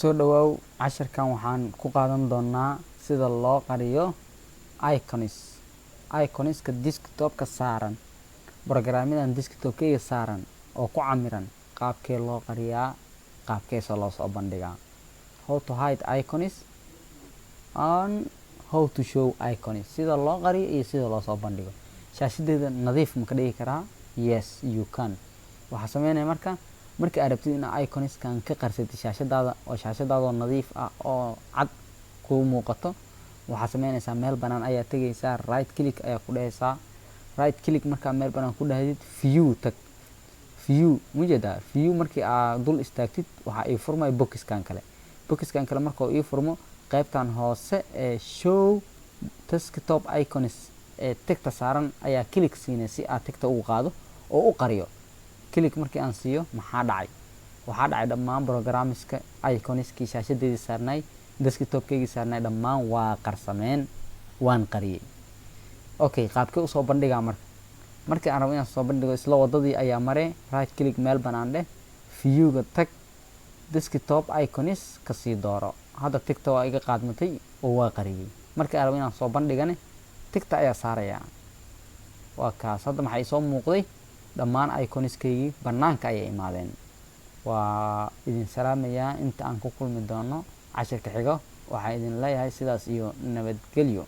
kusoo dhawaaw casharkan waxaan ku qaadan doonaa sida loo qariyo iconiska desktopka saaran programmadan desktopkayga saaran oo ku camiran qaabkee loo qariyaa qaabkeesa loo soo bandhigaa how to hide icons and how to show icons sida loo qariyo iyo sida loo soo bandhigo shaashadeeda nadiif ma ka dhigi karaa yes you can waxaa sameynaya marka aad rabtid in iconskan ka qarsatid shaashadaada oo shaashadaada nadiif ah oo cad ku muuqato waxaa sameynaysaa meel banaan ayaa tagaysaa right click ayaa ku dhahaysaa right click markaa meel banaan ku dhahdid view tag view markii aad dul istaagtid waxaa ii furmay boxkan kale markuu ii furmo qaybtan hoose ee show desktop icons ee tagta saaran ayaa click siinay si aad tagta ugu qaado oo u qariyo click markii aan siiyo waxaa dhacay dhammaan programmiska iconiskii shaashadeedii saarnay desktopkaygii saarnay dhammaan waa qarsameen waan qariyay okay qaabkee usoo bandhigaa markii aan rabo inaan soo bandhigo isla wadadii ayaa maree right click meel banaan dheh viewga tag desktop icons kasii dooro hadda tigta waa iga qaadmatay oo waa qariyay markii aan rabo inaan soo bandhigane tigta ayaa saarayaa waa kaas hadda maxay soo muuqday dhammaan iconiskaygii banaanka ayay imaadeen waa idin salaamayaa inta aan ku kulmi doono casharka xigo waxaa idin leeyahay sidaas iyo nabadgelyo.